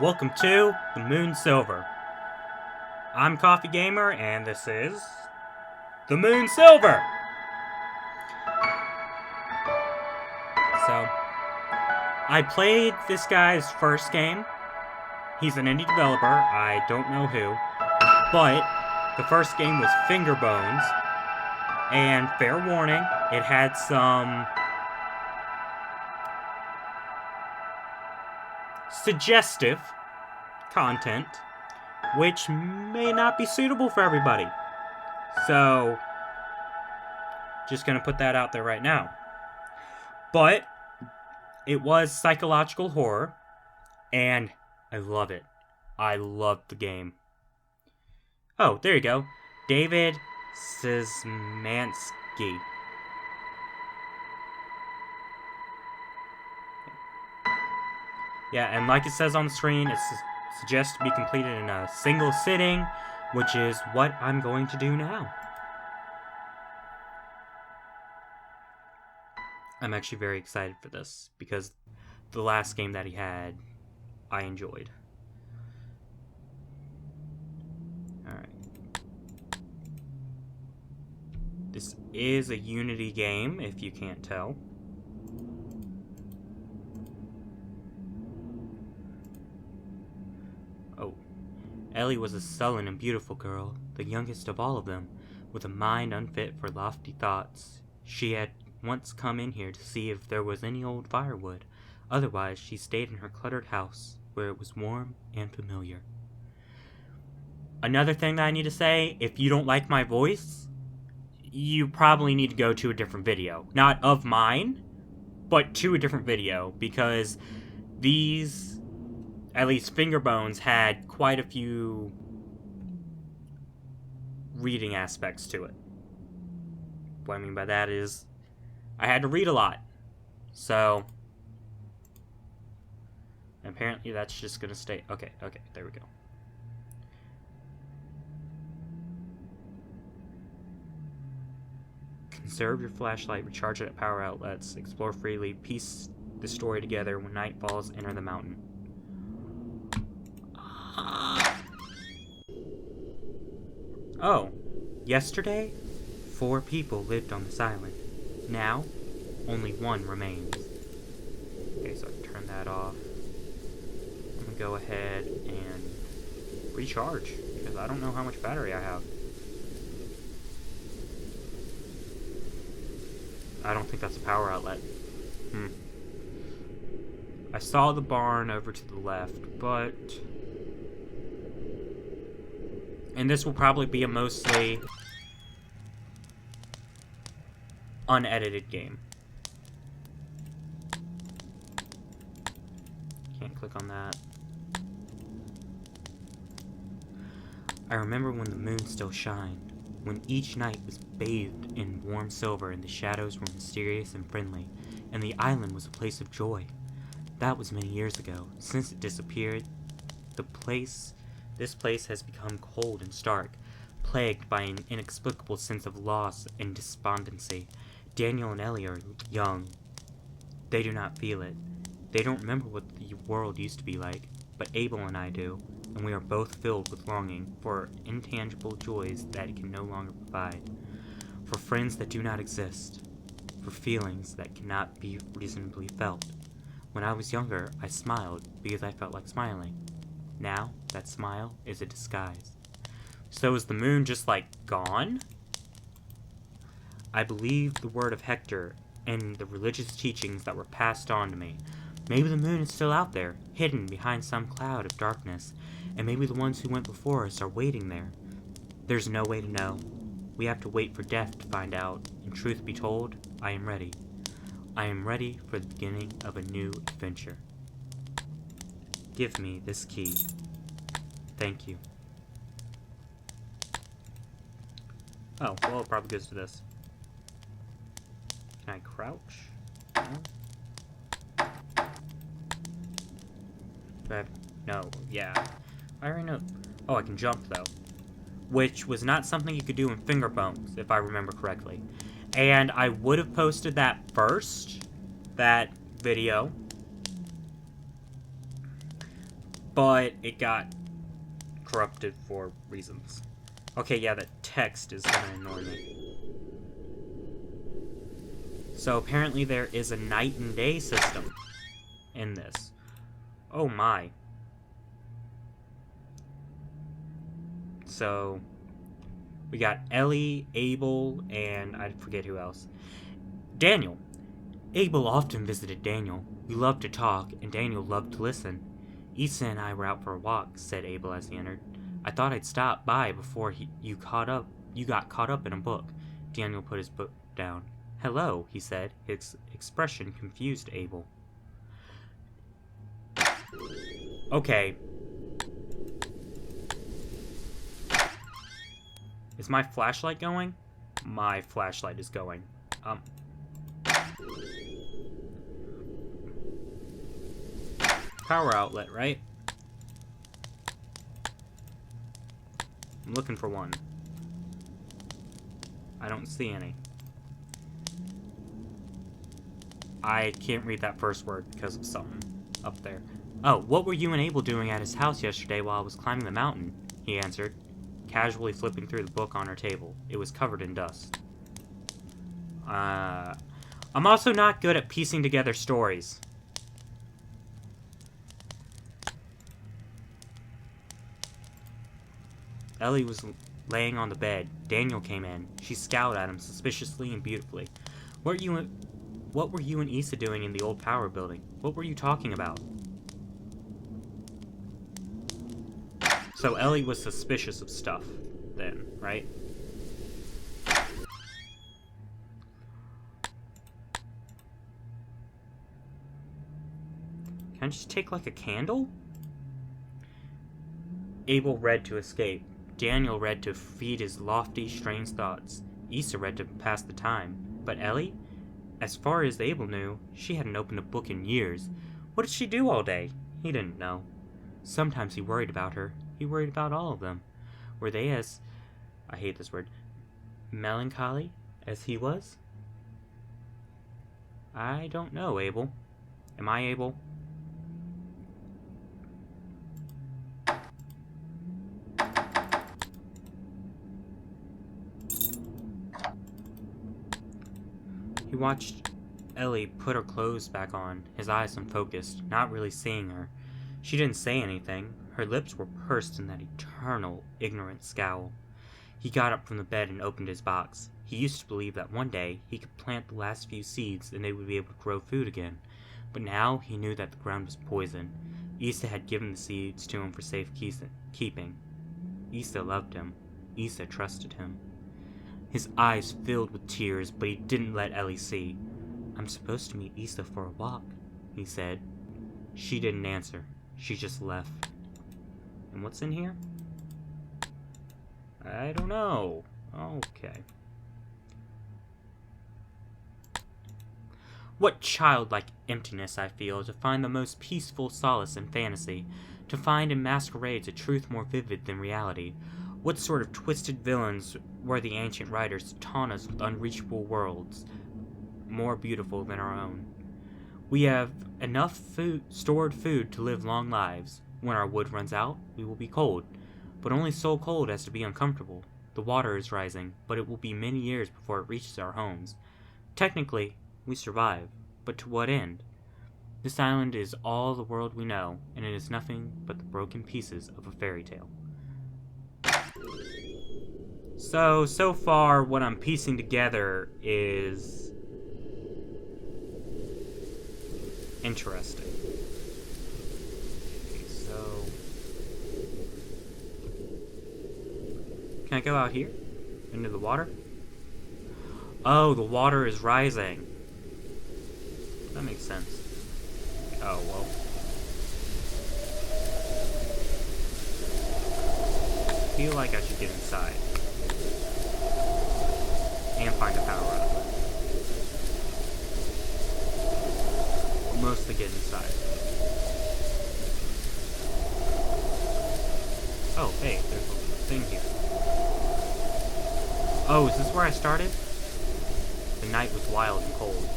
Welcome to the Moon Silver. I'm Coffee Gamer, and this is the Moon Silver. So, I played this guy's first game. He's an indie developer, I don't know who, but the first game was Finger Bones, and fair warning, it had some suggestive content, which may not be suitable for everybody. So, just gonna put that out there right now. But, it was psychological horror, and I love it. I love the game. Oh, there you go. David Szymanski. Yeah, and like it says on the screen, it's suggests to be completed in a single sitting, which is what I'm going to do now. I'm actually very excited for this, because the last game that he had, I enjoyed. Alright. This is a Unity game, if you can't tell. Oh. Ellie was a sullen and beautiful girl, the youngest of all of them, with a mind unfit for lofty thoughts. She had once come in here to see if there was any old firewood. Otherwise, she stayed in her cluttered house, where it was warm and familiar. Another thing that I need to say, if you don't like my voice, you probably need to go to a different video. Not of mine, but to a different video, because these, at least Finger Bones, had quite a few reading aspects to it. What I mean by that is, I had to read a lot. So, apparently that's just gonna stay. Okay, there we go. Conserve your flashlight, recharge it at power outlets, explore freely, piece the story together. When night falls, enter the mountain. Oh, yesterday, 4 people lived on this island. Now, only 1 remains. Okay, so I can turn that off. I'm gonna go ahead and recharge, because I don't know how much battery I have. I don't think that's a power outlet. I saw the barn over to the left, but... And this will probably be a mostly unedited game. Can't click on that. I remember when the moon still shined, when each night was bathed in warm silver and the shadows were mysterious and friendly, and the island was a place of joy. That was many years ago. Since it disappeared, this place has become cold and stark, plagued by an inexplicable sense of loss and despondency. Daniel and Ellie are young. They do not feel it. They don't remember what the world used to be like, but Abel and I do, and we are both filled with longing for intangible joys that it can no longer provide, for friends that do not exist, for feelings that cannot be reasonably felt. When I was younger, I smiled because I felt like smiling. Now, that smile is a disguise. So is the moon just, like, gone? I believe the word of Hector and the religious teachings that were passed on to me. Maybe the moon is still out there, hidden behind some cloud of darkness, and maybe the ones who went before us are waiting there. There's no way to know. We have to wait for death to find out, and truth be told, I am ready. I am ready for the beginning of a new adventure. Give me this key. Thank you. Oh, well, it probably goes to this. Can I crouch? No, yeah. I already know. Oh, I can jump, though. Which was not something you could do in Finger Bones, if I remember correctly. And I would have posted that first, that video. but it got corrupted for reasons. Okay, yeah, that text is gonna annoy me. So apparently there is a night and day system in this. Oh my. So we got Ellie, Abel, and I forget who else. Daniel. Abel often visited Daniel. We loved to talk, and Daniel loved to listen. Issa and I were out for a walk, said Abel as he entered. I thought I'd stop by before you got caught up in a book. Daniel put his book down. Hello, he said. His expression confused Abel. Okay. Is my flashlight going? My flashlight is going. Power outlet, right? I'm looking for one. I don't see any. I can't read that first word because of something up there. Oh, what were you and Abel doing at his house yesterday while I was climbing the mountain? He answered, casually flipping through the book on her table. It was covered in dust. I'm also not good at piecing together stories. Ellie was laying on the bed. Daniel came in. She scowled at him suspiciously and beautifully. What were you and Issa doing in the old power building? What were you talking about? So Ellie was suspicious of stuff then, right? Can I just take like a candle? Abel read to escape. Daniel read to feed his lofty, strange thoughts. Issa read to pass the time. But Ellie? As far as Abel knew, she hadn't opened a book in years. What did she do all day? He didn't know. Sometimes he worried about her. He worried about all of them. Were they as, I hate this word, melancholy as he was? I don't know, Abel. Am I Abel? He watched Ellie put her clothes back on, his eyes unfocused, not really seeing her. She didn't say anything. Her lips were pursed in that eternal, ignorant scowl. He got up from the bed and opened his box. He used to believe that one day he could plant the last few seeds and they would be able to grow food again. But now he knew that the ground was poison. Issa had given the seeds to him for safe keeping. Issa loved him. Issa trusted him. His eyes filled with tears, but he didn't let Ellie see. I'm supposed to meet Issa for a walk, he said. She didn't answer. She just left. And what's in here? I don't know. Okay. What childlike emptiness I feel to find the most peaceful solace in fantasy, to find in masquerades a truth more vivid than reality. What sort of twisted villains were the ancient writers to taunt us with unreachable worlds, more beautiful than our own? We have enough stored food to live long lives. When our wood runs out, we will be cold, but only so cold as to be uncomfortable. The water is rising, but it will be many years before it reaches our homes. Technically, we survive, but to what end? This island is all the world we know, and it is nothing but the broken pieces of a fairy tale. So far, what I'm piecing together is interesting. Okay, so can I go out here? Into the water? Oh, the water is rising. That makes sense. Oh, well. I feel like I should get inside. And find a power outlet. Mostly get inside. Oh, hey, there's a thing here. Oh, is this where I started? The night was wild and cold.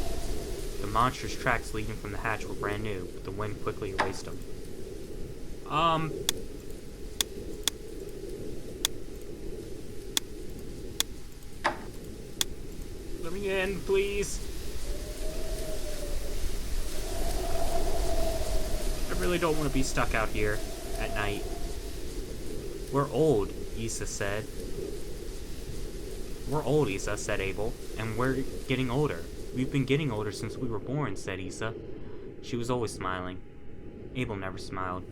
The monster's tracks leading from the hatch were brand new, but the wind quickly erased them. Let me in, please. I really don't want to be stuck out here at night. We're old, Issa said. We're old, Issa, said Abel, and we're getting older. We've been getting older since we were born, said Issa. She was always smiling. Abel never smiled.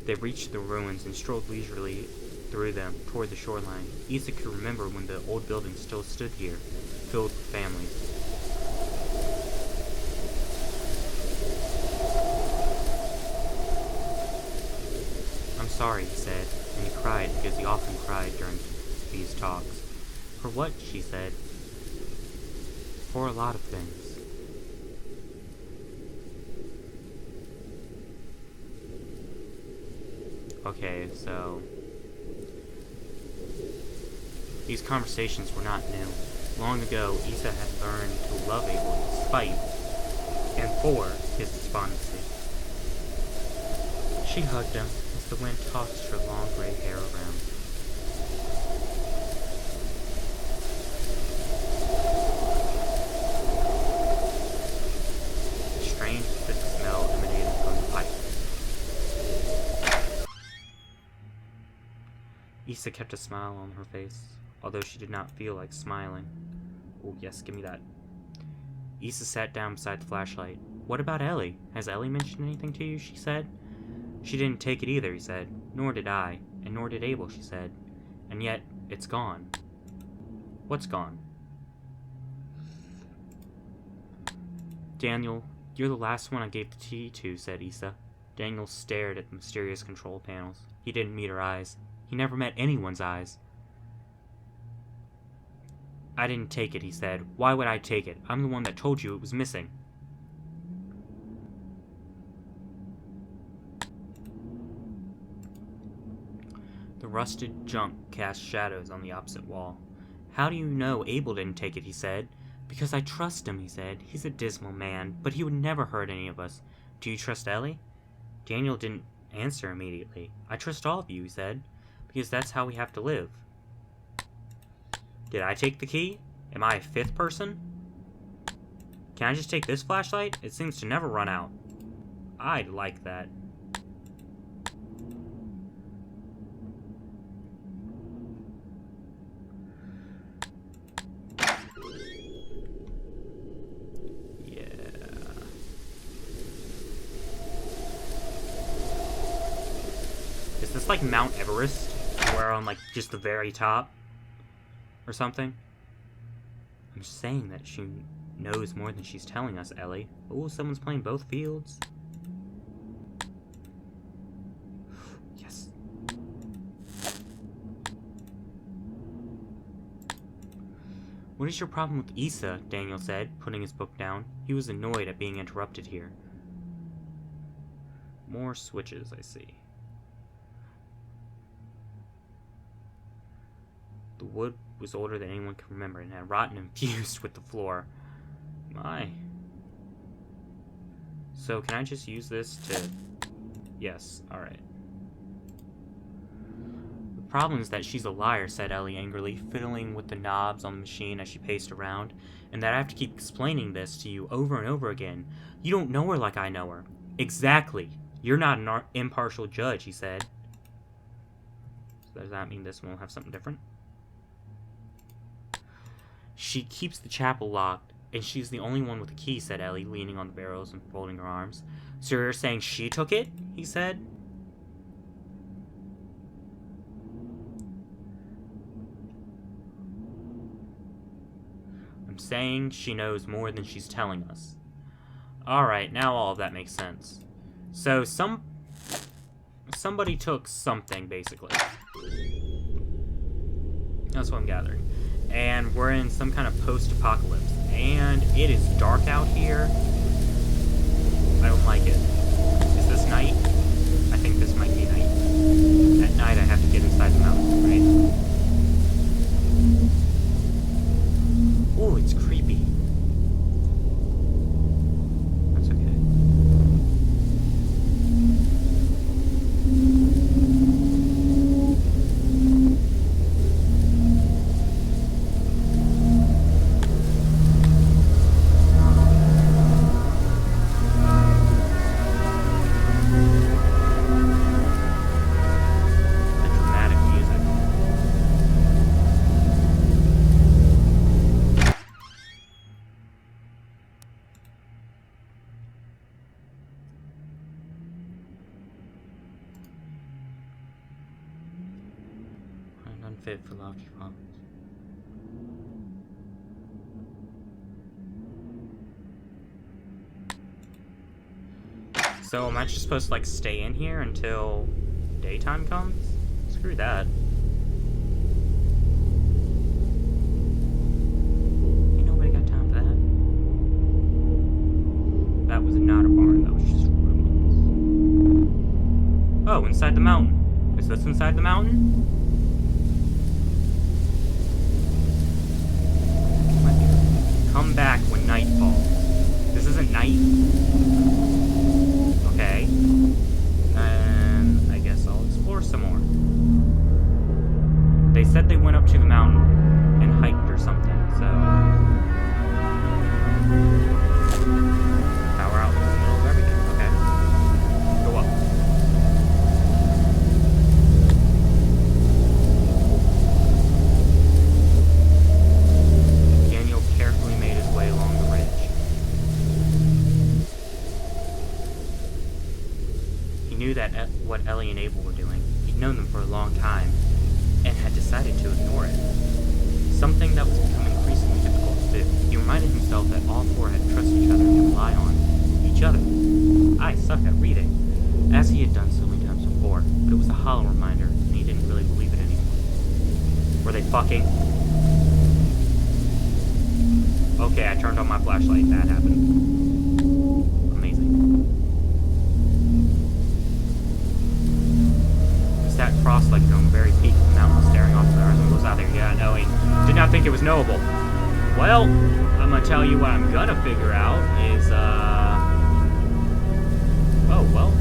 They reached the ruins and strolled leisurely through them toward the shoreline. Issa could remember when the old buildings still stood here, filled with families. I'm sorry, he said, and he cried because he often cried during these talks. For what? She said. For a lot of things. Okay, so these conversations were not new. Long ago, Issa had learned to love Abel despite and for his despondency. She hugged him as the wind tossed her long gray hair around. A strange, thick smell emanated from the pipe. Issa kept a smile on her face, although she did not feel like smiling. Oh, yes, give me that. Issa sat down beside the flashlight. What about Ellie? Has Ellie mentioned anything to you? She said. She didn't take it either, he said. Nor did I, and nor did Abel, she said. And yet, it's gone. What's gone? Daniel, you're the last one I gave the key to, said Issa. Daniel stared at the mysterious control panels. He didn't meet her eyes. He never met anyone's eyes. I didn't take it, he said. Why would I take it? I'm the one that told you it was missing. The rusted junk cast shadows on the opposite wall. How do you know Abel didn't take it, he said. Because I trust him, he said. He's a dismal man, but he would never hurt any of us. Do you trust Ellie? Daniel didn't answer immediately. I trust all of you, he said, because that's how we have to live. Did I take the key? Am I a fifth person? Can I just take this flashlight? It seems to never run out. I'd like that. Is this like Mount Everest? We're on like just the very top? Or something? I'm saying that she knows more than she's telling us, Ellie. Oh, someone's playing both fields. Yes. What is your problem with Issa? Daniel said, putting his book down. He was annoyed at being interrupted here. More switches, I see. The wood was older than anyone could remember and had rotten and fused with the floor. My. So, can I just use this to... Yes, alright. The problem is that she's a liar, said Ellie angrily, fiddling with the knobs on the machine as she paced around, and that I have to keep explaining this to you over and over again. You don't know her like I know her. Exactly. You're not an impartial judge, he said. So does that mean this one will have something different? She keeps the chapel locked, and she's the only one with a key, said Ellie, leaning on the barrels and folding her arms. So you're saying she took it? He said. I'm saying she knows more than she's telling us. Alright, now all of that makes sense. So somebody took something, basically. That's what I'm gathering. And we're in some kind of post-apocalypse. And it is dark out here. I don't like it. Is this night? I think this might be night. At night I have to get inside the mountain, right? Oh, it's creepy. That's okay. unfit for lofty promise. So am I just supposed to like stay in here until daytime comes? Screw that. Ain't nobody got time for that. That was not a barn, that was just ruins. Oh, inside the mountain. Is this inside the mountain? Come back when night falls. This isn't night. Okay. And I guess I'll explore some more. They said they went up to the mountain and hiked or something, so... Power out in the middle of everything. Okay. Go up. Daniel carefully made his way along the ridge. He knew that what Ellie and Abel were doing. He'd known them for a long time, and had decided to ignore it. Something that was becoming increasingly difficult to do. He reminded himself that all four had trust each other and rely on each other. I suck at reading, as he had done so many times before, but it was a hollow reminder, and he didn't really believe it anymore. Were they fucking? Okay, I turned on my flashlight. That happened. Amazing. It's that cross-legged on the very peak of the mountain, staring off the horizon, goes out there. Yeah, knowing. Did not think it was knowable. Well, I'm gonna tell you what I'm gonna figure out is, oh, well.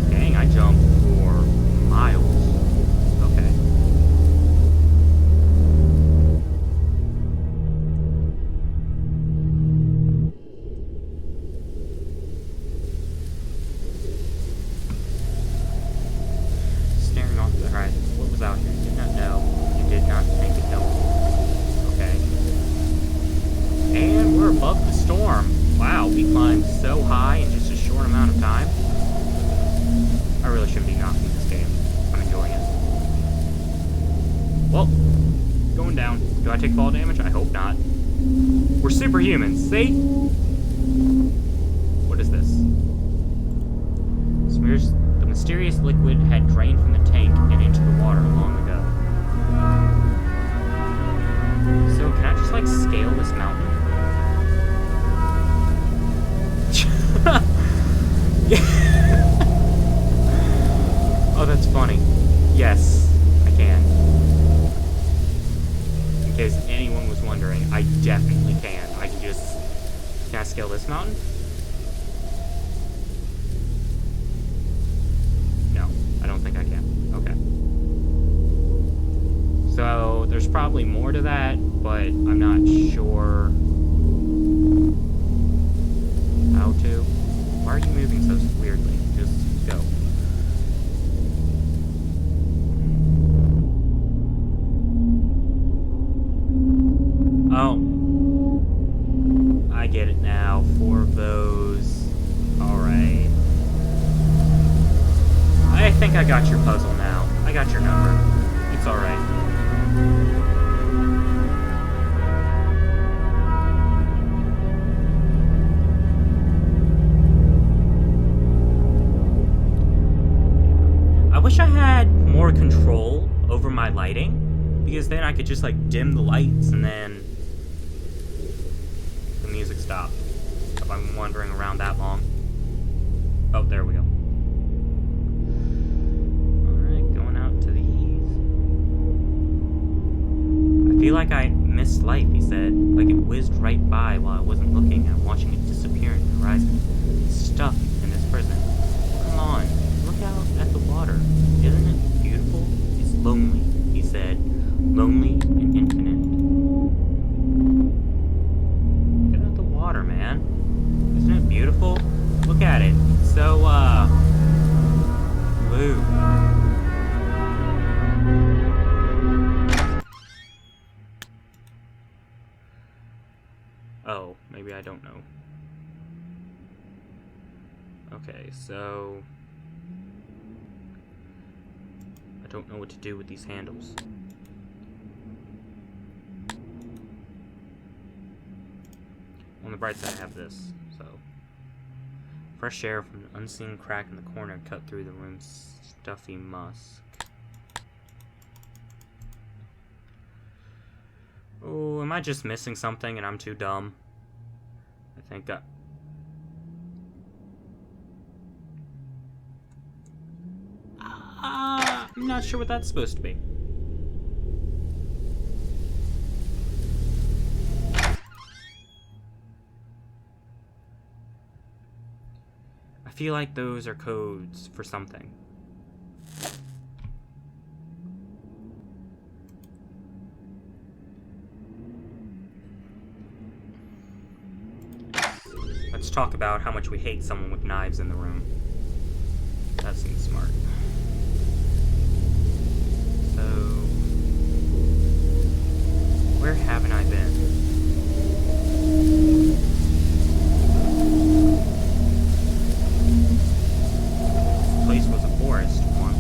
Dang, I jumped for miles. Okay. Staring off the horizon. What was out here? You did not know. You did not think it knowable. Okay. And we're above the storm. Wow, we climbed so high in just a short amount of time. I really shouldn't be knocking this game. I'm enjoying it. Well, going down. Do I take fall damage? I hope not. We're superhumans, see? What is this? The mysterious liquid had drained from the tank and into the water long ago. So, can I just, like, scale this mountain? Oh, that's funny. Yes, I can. In case anyone was wondering, I definitely can. I can just... Can I scale this mountain? No, I don't think I can. Okay. So, there's probably more to that, but I'm not sure how to. Why are you moving so weirdly? Just go. Oh. I get it now. 4 of those. Alright. I think I got your puzzle now. I got your number. It's alright. I wish I had more control over my lighting, because then I could just like dim the lights and then the music stopped. If I'm wandering around that long. Oh, there we go. Alright, going out to the east. I feel like I missed life, he said. Like it whizzed right by while I wasn't looking and watching it disappear in the horizon. Stuck in this prison. Come on. Look out at the water. Isn't it beautiful? It's lonely, he said. Lonely and infinite. Look at the water, man. Isn't it beautiful? Look at it. It's so, blue. Oh, maybe I don't know. Okay, so... I don't know what to do with these handles. bright side, I have this, so. Fresh air from an unseen crack in the corner cut through the room's stuffy musk. Oh, am I just missing something and I'm too dumb? I think I'm not sure what that's supposed to be. I feel like those are codes for something. Let's talk about how much we hate someone with knives in the room. That seems smart. So, where haven't I been? This place was a forest once.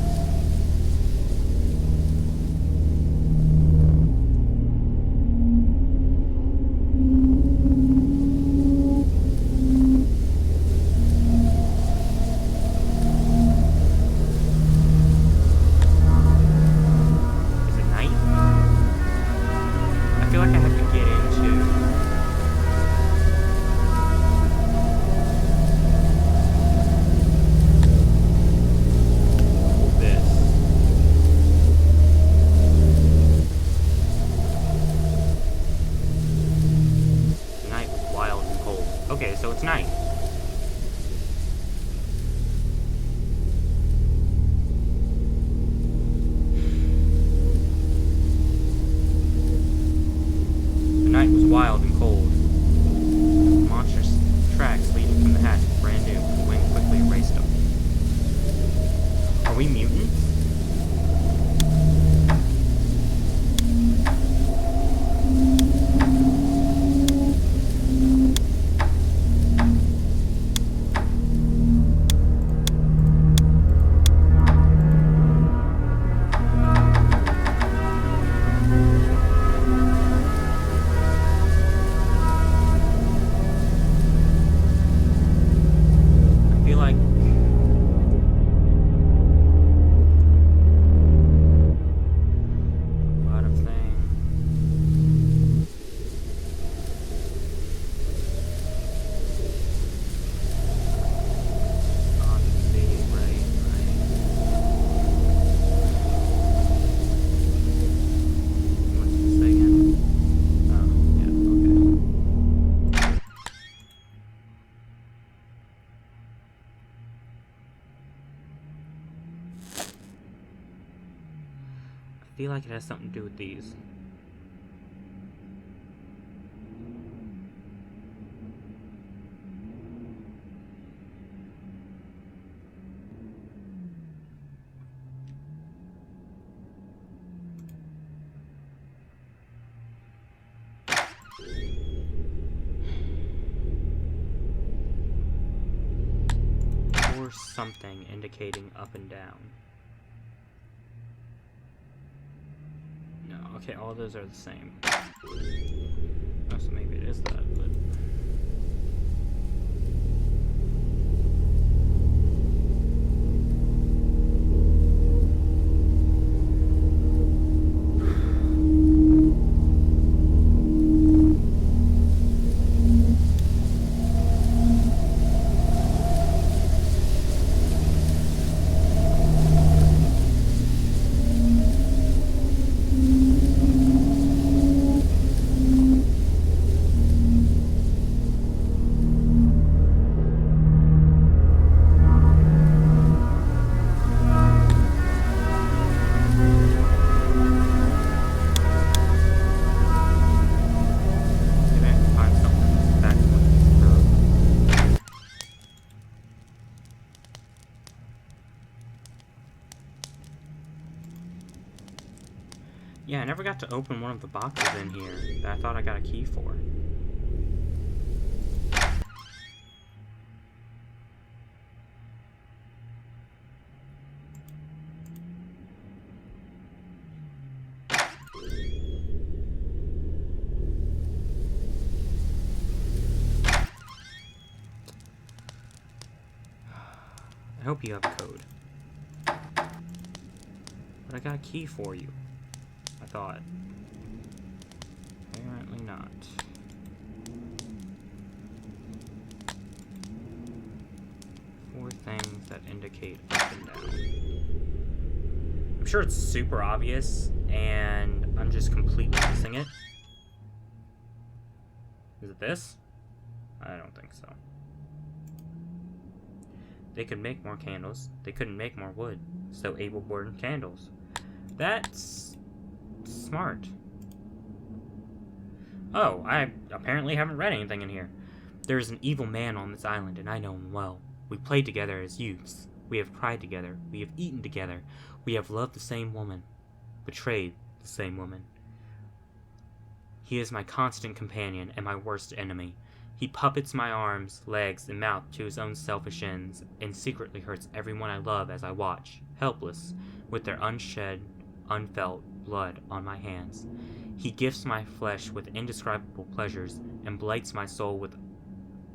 Okay, so it's night. The night was wild and cold. Monstrous tracks leading from the hatch were brand new, and the wind quickly erased them. Are we mutants? I feel like it has something to do with these. Or something indicating up and down. Okay, all those are the same. Oh, so maybe it is that, but... Yeah, I never got to open one of the boxes in here that I thought I got a key for. hope you have a code. But I got a key for you. I thought. Apparently not. Four things that indicate up and down. I'm sure it's super obvious, and I'm just completely missing it. Is it this? I don't think so. They could make more candles. They couldn't make more wood, so Abel burned candles. That's smart. Oh, I apparently haven't read anything in here. There is an evil man on this island, and I know him well. We played together as youths. We have cried together. We have eaten together. We have loved the same woman. Betrayed the same woman. He is my constant companion and my worst enemy. He puppets my arms, legs, and mouth to his own selfish ends, and secretly hurts everyone I love as I watch, helpless, with their unshed, unfelt blood on my hands. He gifts my flesh with indescribable pleasures, and blights my soul with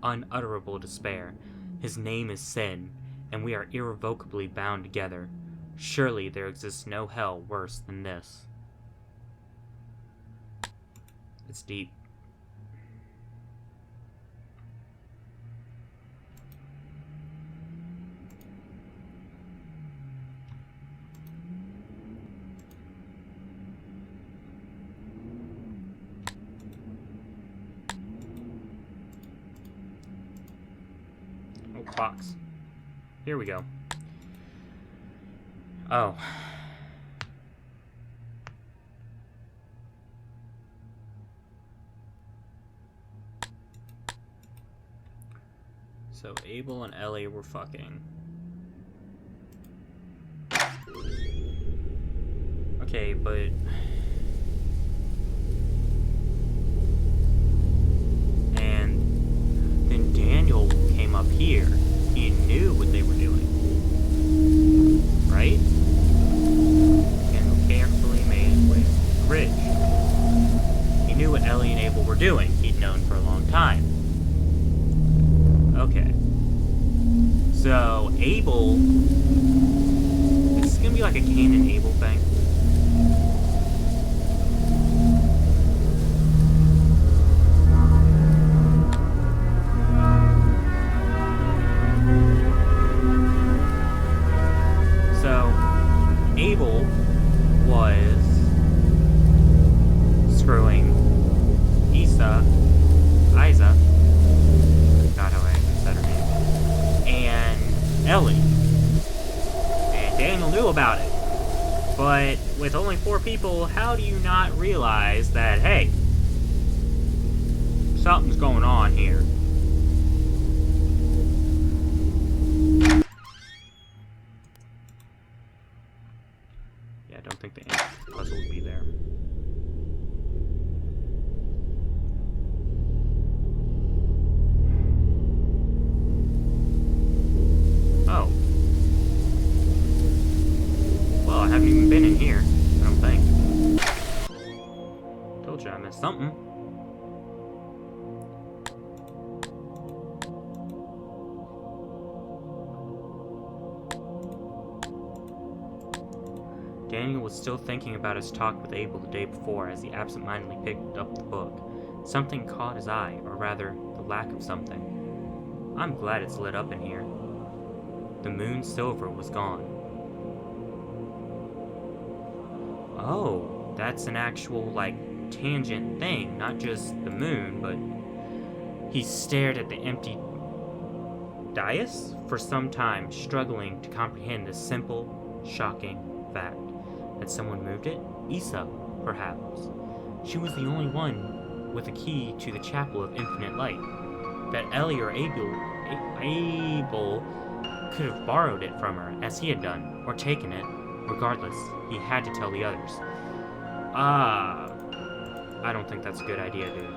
unutterable despair. His name is sin, and we are irrevocably bound together. Surely there exists no hell worse than this. It's deep. Box. Here we go. Oh. So Abel and Ellie were fucking. Okay, but and then Daniel came up here. He knew what they were doing. Right? And carefully made his way to the bridge. He knew what Ellie and Abel were doing. He'd known for a long time. Okay. So, Abel... This is gonna be like a Cain and Abel thing. Abel was screwing Isa, not how I said her name, and Ellie. And Daniel knew about it. But with only 4 people, how do you not realize that, hey, something's going on here? I don't think the answer to the puzzle would be there. Oh. Well, I haven't even been in here, I don't think. Told you I missed something. Daniel was still thinking about his talk with Abel the day before as he absentmindedly picked up the book. Something caught his eye, or rather, the lack of something. I'm glad it's lit up in here. The moon's silver was gone. Oh, that's an actual, tangent thing, not just the moon, but... He stared at the empty dais for some time, struggling to comprehend this simple, shocking fact. Had someone moved it? Isa, perhaps. She was the only one with a key to the Chapel of Infinite Light. That Ellie or Abel could have borrowed it from her, as he had done, or taken it. Regardless, he had to tell the others. I don't think that's a good idea, dude.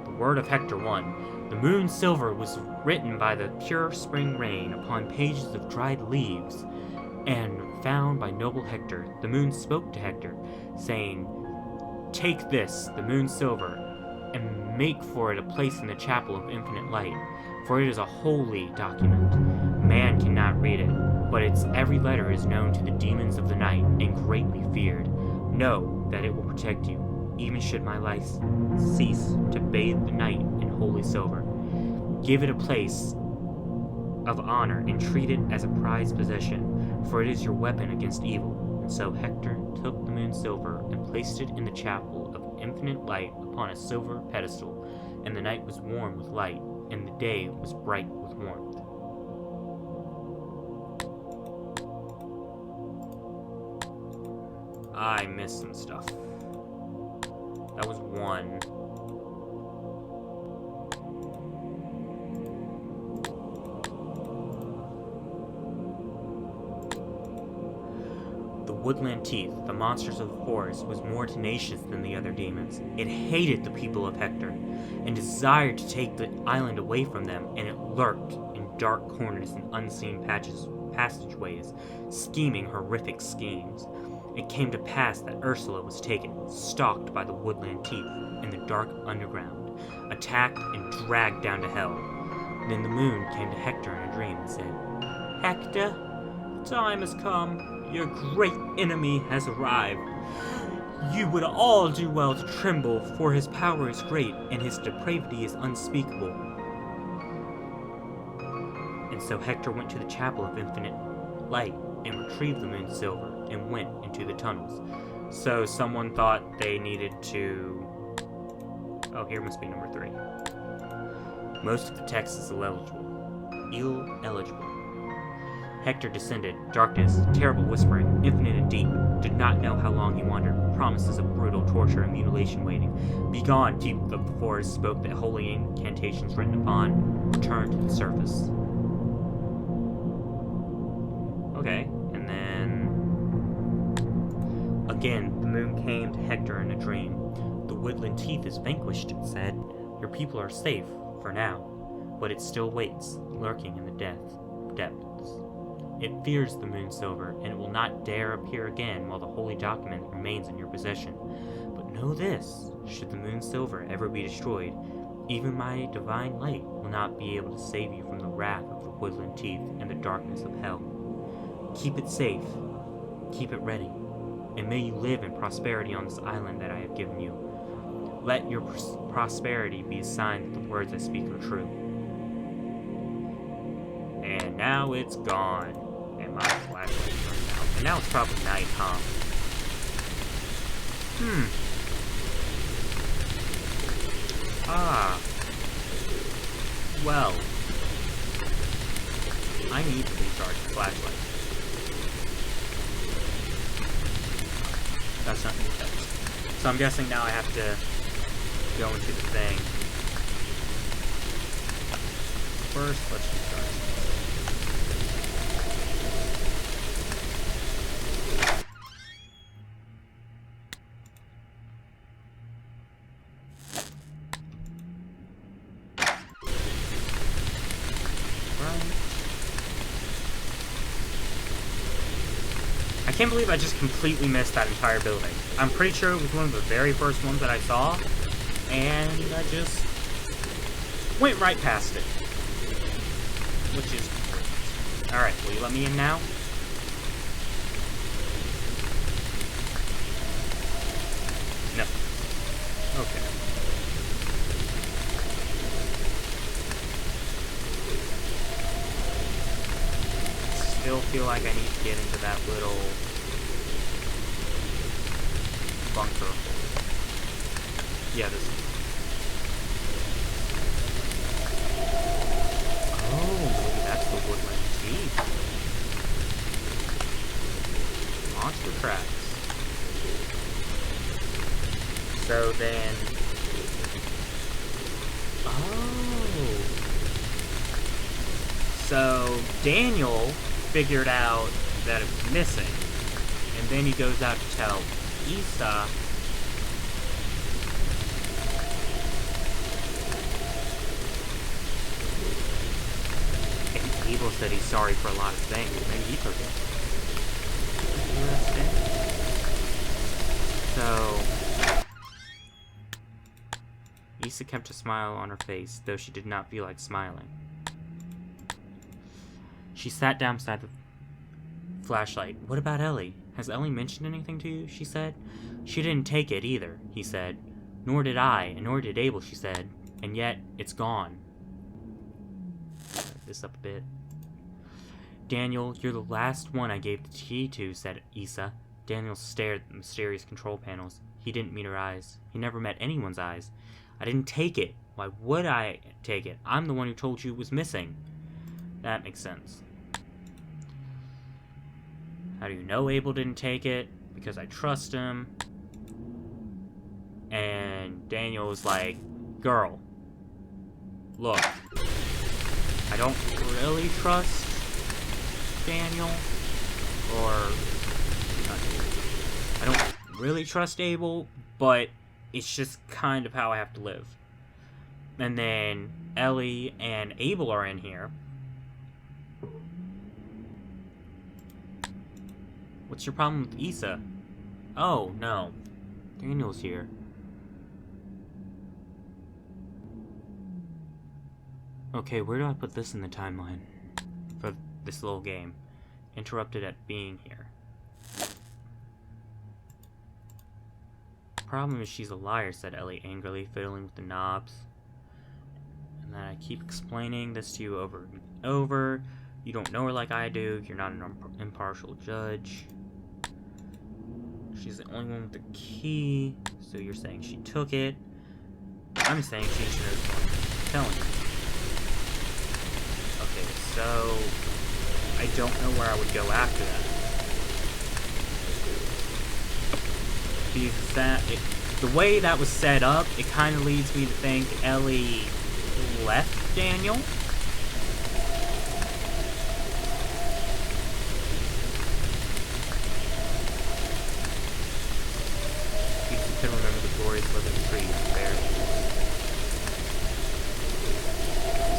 The word of Hector 1. The moon's silver was written by the pure spring rain upon pages of dried leaves, and found by noble Hector. The moon spoke to Hector, saying, "Take this, the moon's silver, and Make for it a place in the chapel of infinite light, for it is a holy document. Man cannot read it, but its every letter is known to the demons of the night and greatly feared. Know that it will protect you, even should my life cease to bathe the night in holy silver. Give it a place of honor and treat it as a prized possession, for it is your weapon against evil. And so Hector took the moon silver and placed it in the chapel of infinite light upon a silver pedestal, and the night was warm with light, and the day was bright with warmth. I missed some stuff. That was one. The woodland teeth, the monsters of the forest, was more tenacious than the other demons. It hated the people of Hector, and desired to take the island away from them, and it lurked in dark corners and unseen passageways, scheming horrific schemes. It came to pass that Ursula was taken, stalked by the woodland teeth, in the dark underground, attacked and dragged down to hell. Then the moon came to Hector in a dream and said, "Hector, the time has come. Your great enemy has arrived. You would all do well to tremble, for his power is great, and his depravity is unspeakable." And so Hector went to the chapel of infinite light, and retrieved the moon silver, and went into the tunnels. So someone thought they needed to... Oh, here must be number 3. Most of the text is illegible. Hector descended, darkness, terrible whispering, infinite and deep, did not know how long he wandered, promises of brutal torture and mutilation waiting. Begone, teeth of the forest, spoke the holy incantations written upon, return to the surface. Okay, and then... Again, the moon came to Hector in a dream. The woodland teeth is vanquished, it said. Your people are safe, for now, but it still waits, lurking in the depths. It fears the moon silver, and it will not dare appear again while the holy document remains in your possession. But know this, should the moon silver ever be destroyed, even my divine light will not be able to save you from the wrath of the woodland teeth and the darkness of hell. Keep it safe, keep it ready, and may you live in prosperity on this island that I have given you. Let your prosperity be a sign that the words I speak are true. And now it's gone. And my flashlight turned out. And now it's probably night, huh? Ah. Well. I need to recharge the flashlight. That's not new text. So I'm guessing now I have to go into the thing. First, let's recharge it. I can't believe I just completely missed that entire building. I'm pretty sure it was one of the very first ones that I saw, and I just went right past it. Which is great. Alright, will you let me in now? No. Okay. Still feel like I need to get into that little bunker. Yeah, this one. Oh, maybe that's the woodland teeth. Monster tracks. So then... Oh. So, Daniel figured out that it was missing, and then he goes out to tell Issa and Abel said he's sorry for a lot of things. Maybe he took it. Interesting. So Issa kept a smile on her face, though she did not feel like smiling. She sat down beside the flashlight. What about Ellie? Has Ellie mentioned anything to you? She said. She didn't take it either, he said. Nor did I, and nor did Abel, she said. And yet, it's gone. Back this up a bit. Daniel, you're the last one I gave the key to, said Issa. Daniel stared at the mysterious control panels. He didn't meet her eyes. He never met anyone's eyes. I didn't take it. Why would I take it? I'm the one who told you it was missing. That makes sense. How do you know Abel didn't take it? Because I trust him. And Daniel was like, girl, look, I don't really trust Daniel, or I don't really trust Abel, but it's just kind of how I have to live. And then Ellie and Abel are in here. What's your problem with Issa? Oh, no. Daniel's here. Okay, where do I put this in the timeline? For this little game. Interrupted at being here. Problem is she's a liar, said Ellie angrily, fiddling with the knobs. And then I keep explaining this to you over and over. You don't know her like I do. You're not an impartial judge. She's the only one with the key. So you're saying she took it. I'm saying she knows what I'm telling you. Okay, so I don't know where I would go after that. Because the way that was set up, it kind of leads me to think Ellie left Daniel. You can remember the glorious living tree and buried.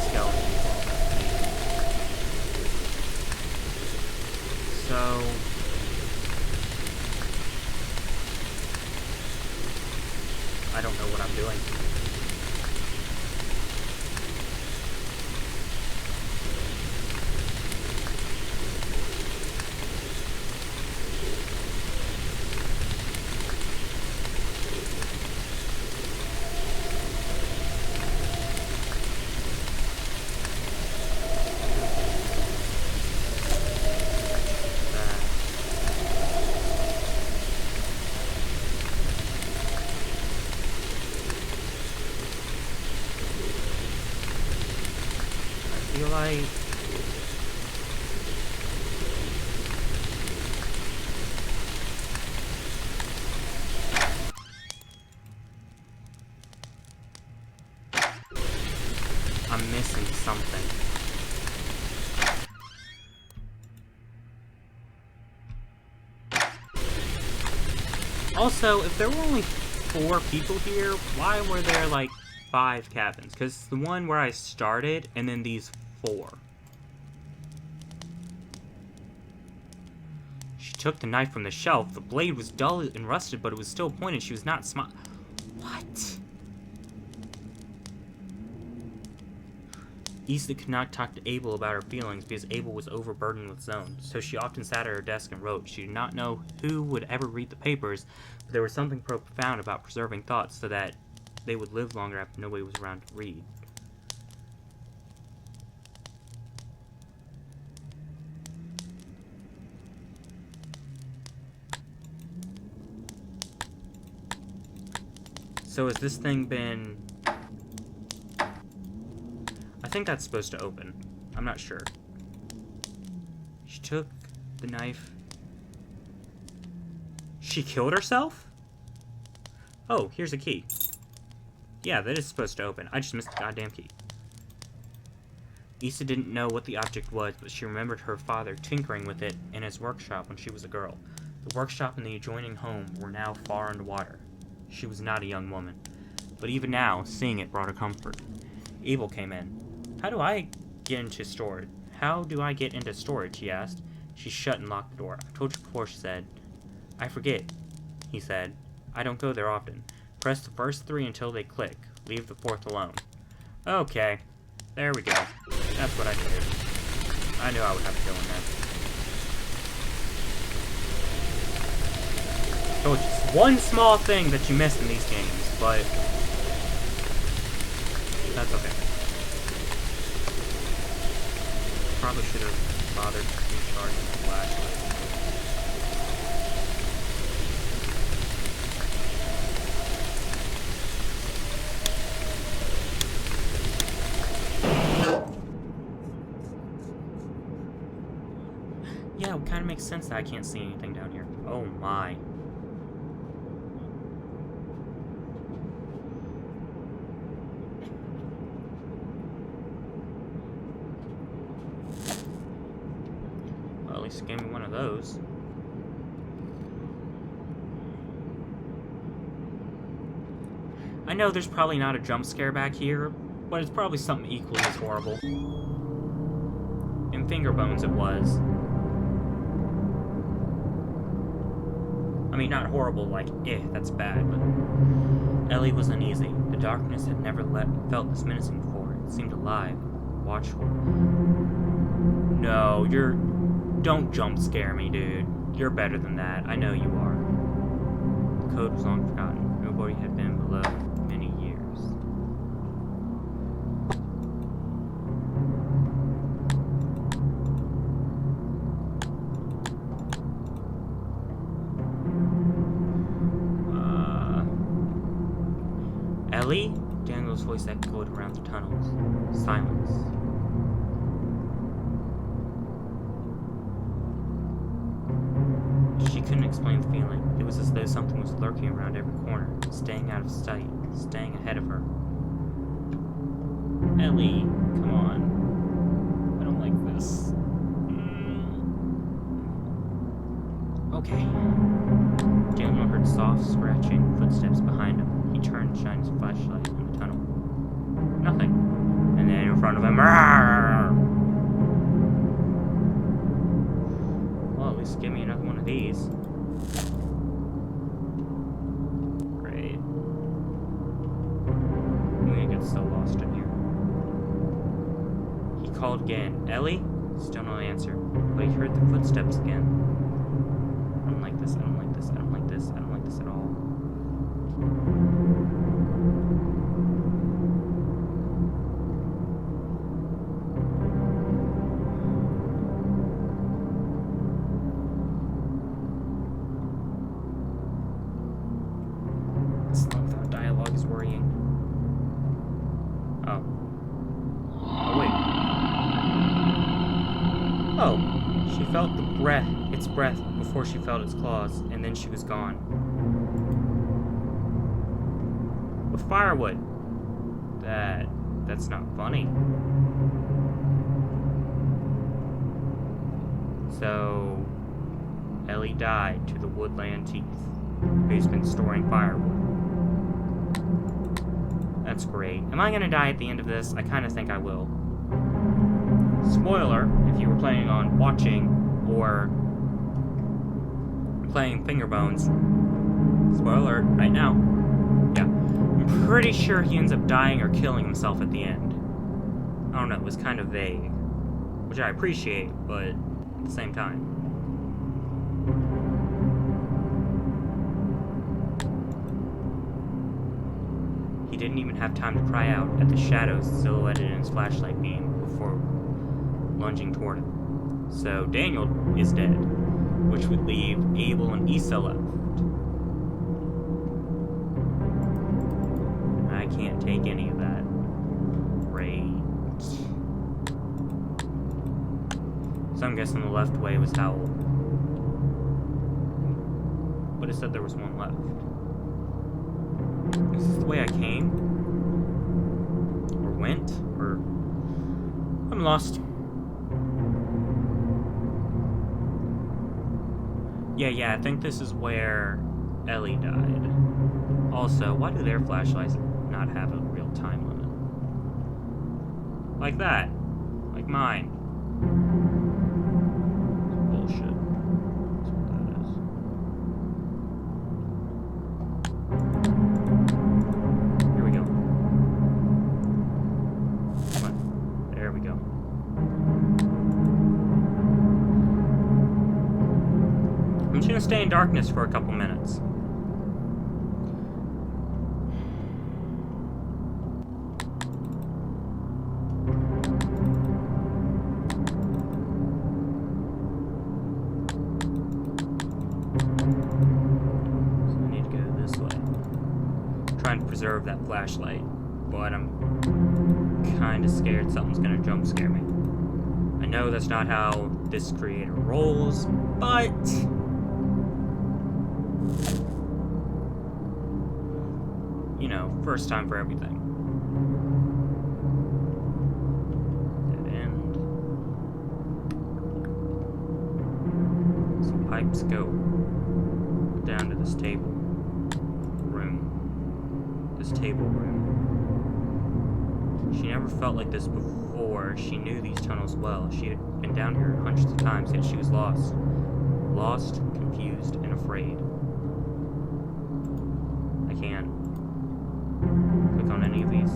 Skeleton. So I don't know what I'm doing. Like I'm missing something. Also, if there were only 4 people here, why were there like 5 cabins? Because it's the one where I started, and then these 4. She took the knife from the shelf. The blade was dull and rusted, but it was still pointed. She was not What? Issa could not talk to Abel about her feelings because Abel was overburdened with his own, so she often sat at her desk and wrote. She did not know who would ever read the papers, but there was something profound about preserving thoughts so that they would live longer after nobody was around to read. So has this thing been... I think that's supposed to open. I'm not sure. She took the knife. She killed herself? Oh, here's a key. Yeah, that is supposed to open. I just missed the goddamn key. Issa didn't know what the object was, but she remembered her father tinkering with it in his workshop when she was a girl. The workshop and the adjoining home were now far underwater. She was not a young woman. But even now, seeing it brought her comfort. Abel came in. How do I get into storage? How do I get into storage, he asked. She shut and locked the door. I told you before, she said. I forget, he said. I don't go there often. Press the first 3 until they click. Leave the fourth alone. Okay. There we go. That's what I did. I knew I would have to go in there. So it's just one small thing that you miss in these games, but that's okay. Probably should have bothered recharging the flashlight. Yeah, it kind of makes sense that I can't see anything down here. Oh my. Well, at least it gave me one of those. I know there's probably not a jump scare back here, but it's probably something equally as horrible. In Finger Bones it was. I mean, not horrible, like, that's bad, but Ellie was uneasy. The darkness had never felt this menacing before. It seemed alive, watchful. No, don't jump scare me, dude. You're better than that. I know you are. The code was long forgotten. Nobody had been below many years. Ellie? Daniel's voice echoed around the tunnels. Silence. She couldn't explain the feeling. It was as though something was lurking around every corner, staying out of sight, staying ahead of her. Ellie, come on. I don't like this. Okay. Daniel heard soft, scratching footsteps behind him. He turned and shined his flashlight in the tunnel. Nothing. And then in front of him, Rawr! Well, at least give me another one of these. Great. I'm gonna get so lost in here. He called again. Ellie? Still no answer. But he heard the footsteps again. I don't like this, I don't like this, I don't like this, I don't like this at all. This slow without dialogue is worrying. Oh. Oh, wait. Oh, she felt its breath before she felt its claws, and then she was gone. With firewood. That's not funny. So, Ellie died to the woodland teeth, who's been storing firewood. That's great. Am I gonna die at the end of this? I kinda think I will. Spoiler, if you were planning on watching or playing Finger Bones. Spoiler, right now. Yeah. I'm pretty sure he ends up dying or killing himself at the end. I don't know, it was kind of vague. Which I appreciate, but at the same time. He didn't even have time to cry out at the shadows silhouetted in his flashlight beam before lunging toward him. So Daniel is dead, which would leave Abel and Issa left. I can't take any of that. Great. So I'm guessing the left way was Howell. But it said there was one left. Is this the way I came? Or went? Or... I'm lost. Yeah, I think this is where Ellie died. Also, why do their flashlights not have a real time limit? Like that. Like mine. Bullshit. That's what that is. Here we go. I'm just gonna stay in darkness for a couple minutes. So I need to go this way. I'm trying to preserve that flashlight, but I'm kind of scared something's gonna jump scare me. I know that's not how this creator rolls, but you know, first time for everything. Dead end. Some pipes go down to this table room. This table room. She never felt like this before. She knew these tunnels well. She had been down here hundreds of times, yet she was lost. Lost, confused, and afraid. I can't click on any of these.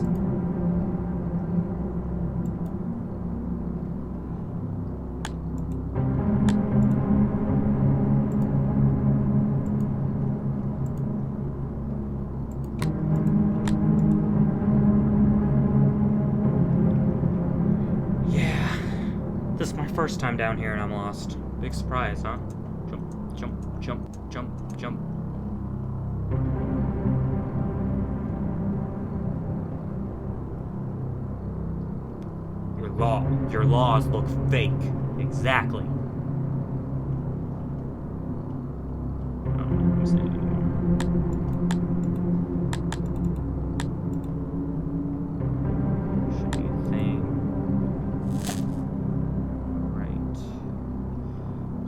This is my first time down here and I'm lost. Big surprise, huh? Jump, jump, jump, jump, jump. Your laws look fake. Exactly. Oh, let me see. Should be a thing.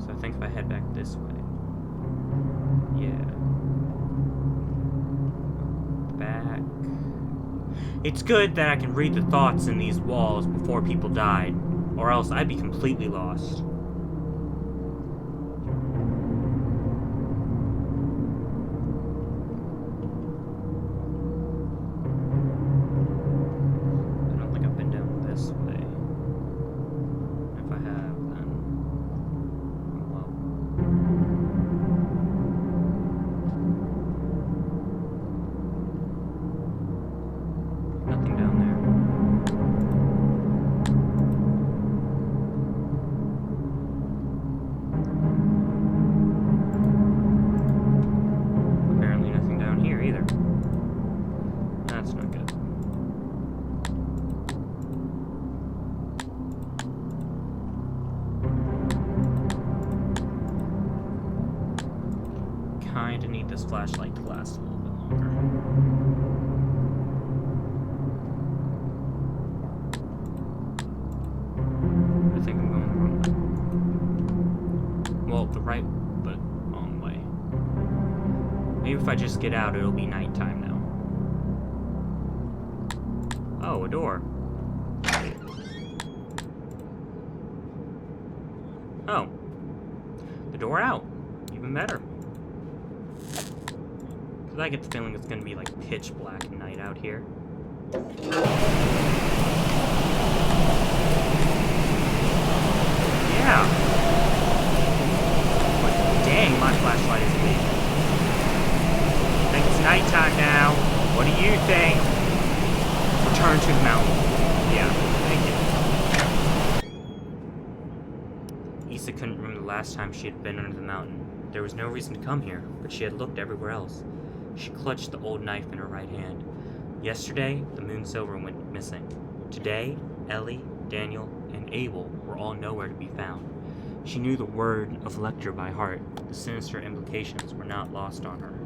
I think if I head back this way. Yeah. Back. It's good that I can read the thoughts in these walls before people died, or else I'd be completely lost. I don't think I've been down this way. If I have, then nothing down there. Apparently nothing down here either. That's not good. Kinda need this flashlight to last a little bit longer. I think I'm going the wrong way. Well, the right, but wrong way. Maybe if I just get out, it'll be nighttime now. Oh, a door. Oh. The door out. Even better. Because I get the feeling it's going to be like pitch black night out here. Yeah. But dang, my flashlight is leaking. I think it's nighttime now. What do you think? Return to the mountain. Yeah, thank you. Issa couldn't remember the last time she had been under the mountain. There was no reason to come here, but she had looked everywhere else. She clutched the old knife in her right hand. Yesterday, the moon silver went missing. Today, Ellie, Daniel, and Abel were all nowhere to be found. She knew the word of Lecter by heart. The sinister implications were not lost on her.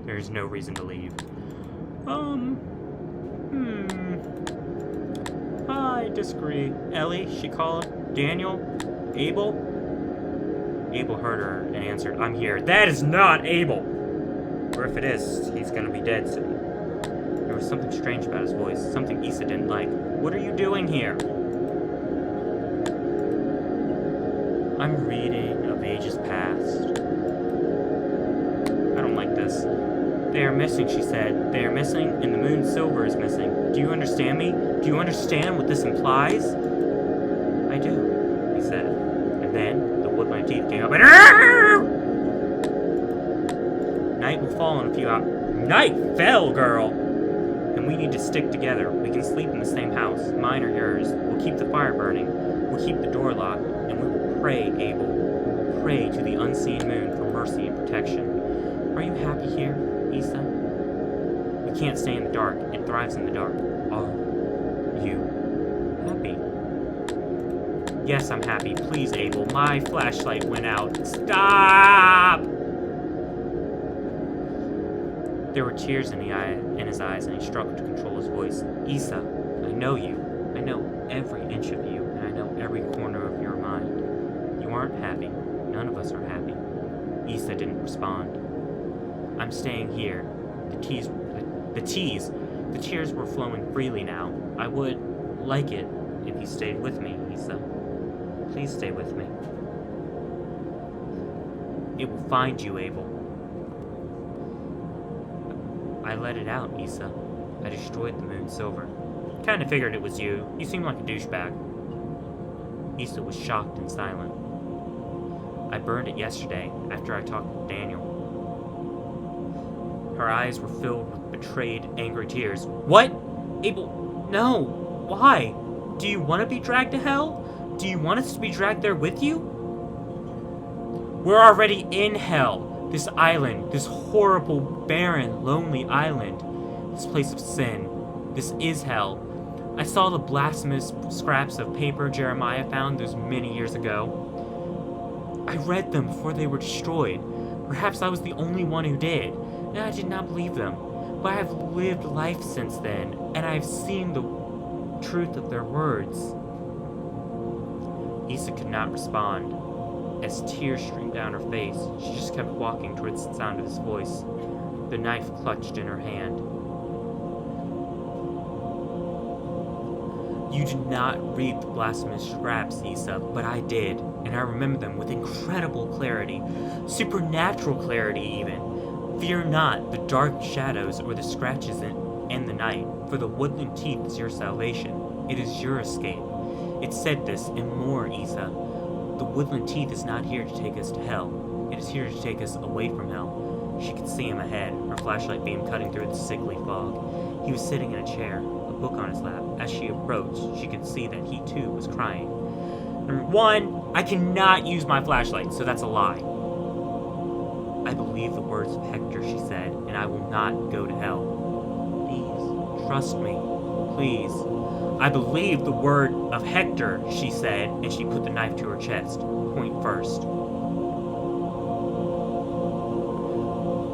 There is no reason to leave. I disagree. Ellie, she called. Daniel? Abel? Abel heard her and answered, I'm here. That is not Abel! Or if it is, he's gonna be dead soon. There was something strange about his voice, something Issa didn't like. What are you doing here? I'm reading of ages past. I don't like this. They are missing, she said. They are missing, and the moon silver is missing. Do you understand me? Do you understand what this implies? I do, he said. And then the wood lamp my teeth came up and night will fall in a few hours. Night fell, girl! And we need to stick together. We can sleep in the same house, mine or yours. We'll keep the fire burning. We'll keep the door locked. And we will pray, Abel. We will pray to the unseen moon for mercy and protection. Are you happy here, Issa? We can't stay in the dark. It thrives in the dark. Are you happy? Yes, I'm happy. Please, Abel. My flashlight went out. Stop! There were tears in his eyes, and he struggled to control his voice. Issa, I know you. I know every inch of you, and I know every corner of your mind. You aren't happy. None of us are happy. Issa didn't respond. I'm staying here. The tears were flowing freely now. I would like it if you stayed with me, Issa. Please stay with me. It will find you, Abel. I let it out, Issa. I destroyed the moon silver. Kinda figured it was you. You seem like a douchebag. Issa was shocked and silent. I burned it yesterday, after I talked with Daniel. Her eyes were filled with betrayed, angry tears. What? Abel, no. Why? Do you want to be dragged to hell? Do you want us to be dragged there with you? We're already in hell. This island, this horrible, barren, lonely island. This place of sin. This is hell. I saw the blasphemous scraps of paper Jeremiah found those many years ago. I read them before they were destroyed. Perhaps I was the only one who did, and I did not believe them. But I have lived life since then, and I have seen the truth of their words. Issa could not respond. As tears streamed down her face, she just kept walking towards the sound of his voice, the knife clutched in her hand. You did not read the blasphemous scraps, Issa, but I did, and I remember them with incredible clarity, supernatural clarity even. Fear not the dark shadows or the scratches in the night, for the woodland teeth is your salvation. It is your escape. It said this and more, Issa. The woodland teeth is not here to take us to hell. It is here to take us away from hell. She could see him ahead, her flashlight beam cutting through the sickly fog. He was sitting in a chair, a book on his lap. As she approached, she could see that he too was crying. Number one, I cannot use my flashlight, so that's a lie. I believe the words of Hector, she said, and I will not go to hell. Please, trust me. Please. I believe the word of Hector, she said, and she put the knife to her chest, point first.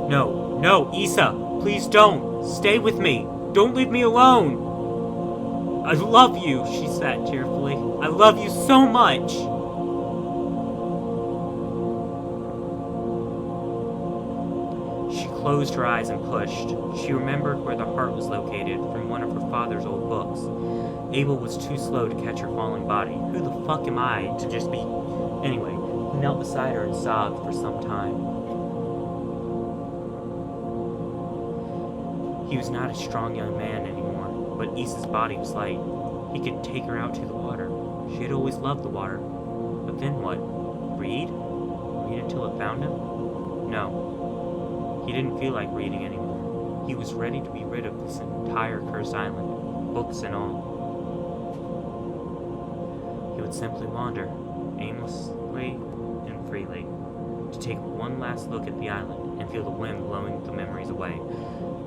No, Issa, please don't. Stay with me. Don't leave me alone. I love you, she said tearfully. I love you so much. She closed her eyes and pushed. She remembered where the heart was located from one of her father's old books. Abel was too slow to catch her falling body. Who the fuck am I to just be... Anyway, he knelt beside her and sobbed for some time. He was not a strong young man anymore, but Issa's body was light. He could take her out to the water. She had always loved the water. But then what? Read? Read until it found him? No. He didn't feel like reading anymore. He was ready to be rid of this entire cursed island, books and all. He would simply wander, aimlessly and freely, to take one last look at the island and feel the wind blowing the memories away.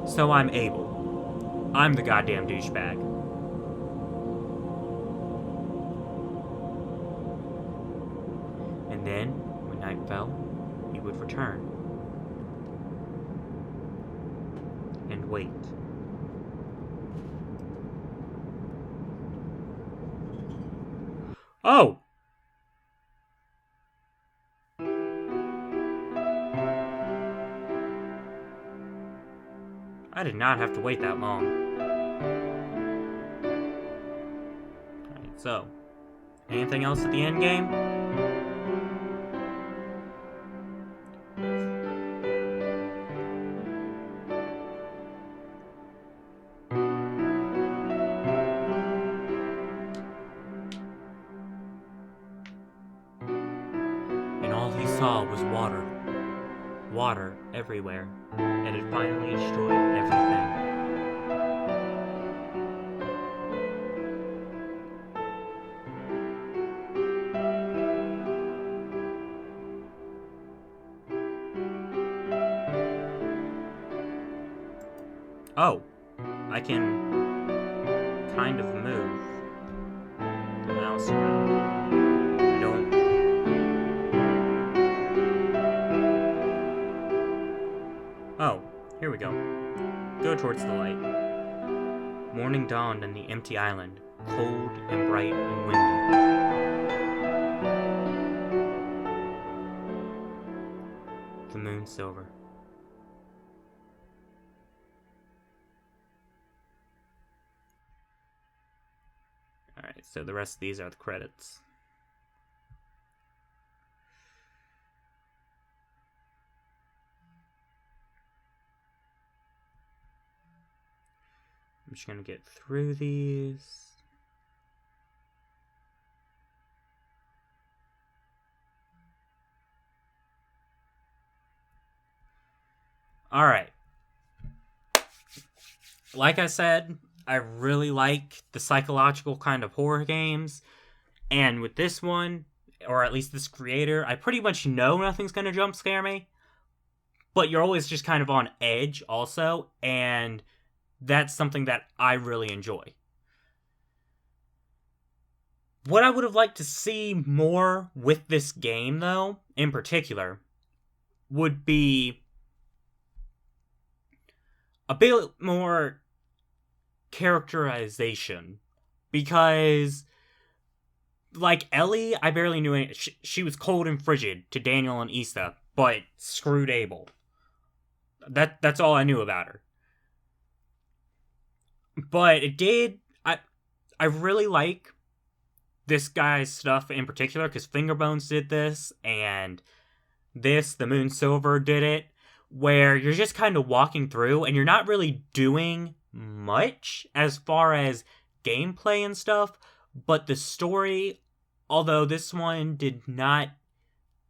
So I'm Abel. I'm the goddamn douchebag. And then, when night fell, he would return. And wait. Oh! I did not have to wait that long. Alright, so. Anything else at the end game? In saw was water. Water everywhere. It had finally destroyed everything. Oh, I can kind of move the mouse around. I don't. Oh, here we go. Go towards the light. Morning dawned on the empty island, cold and bright and windy. The moon silver. Alright, so the rest of these are the credits. I'm just gonna get through these. Alright. Like I said, I really like the psychological kind of horror games. And with this one, or at least this creator, I pretty much know nothing's gonna jump scare me. But you're always just kind of on edge also, and that's something that I really enjoy. What I would have liked to see more with this game, though, in particular, would be a bit more characterization. Because, like Ellie, I barely knew any. She was cold and frigid to Daniel and Issa, but screwed Abel. That's all I knew about her. But it did. I really like this guy's stuff in particular, because Fingerbones did this, and the Moon Silver did it, where you're just kind of walking through, and you're not really doing much as far as gameplay and stuff, but the story, although this one did not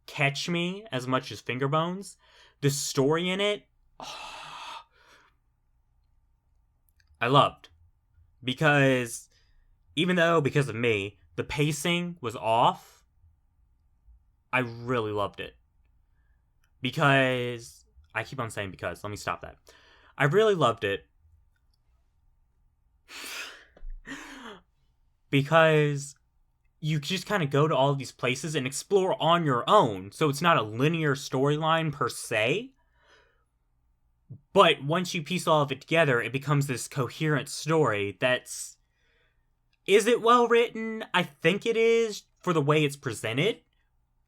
catch me as much as Fingerbones, the story in it, I loved. Because, even though, because of me, the pacing was off, I really loved it. Because, I keep on saying because, let me stop that. I really loved it. Because you just kind of go to all of these places and explore on your own. So it's not a linear storyline per se. But once you piece all of it together, it becomes this coherent story that's... Is it well written? I think it is, for the way it's presented.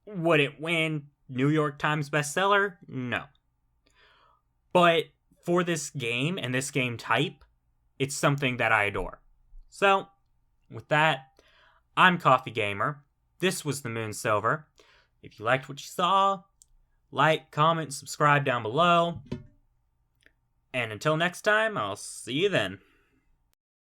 Would it win New York Times bestseller? No. But for this game and this game type, it's something that I adore. So, with that, I'm Coffee Gamer. This was the Moon Silver. If you liked what you saw, like, comment, subscribe down below. And until next time, I'll see you then.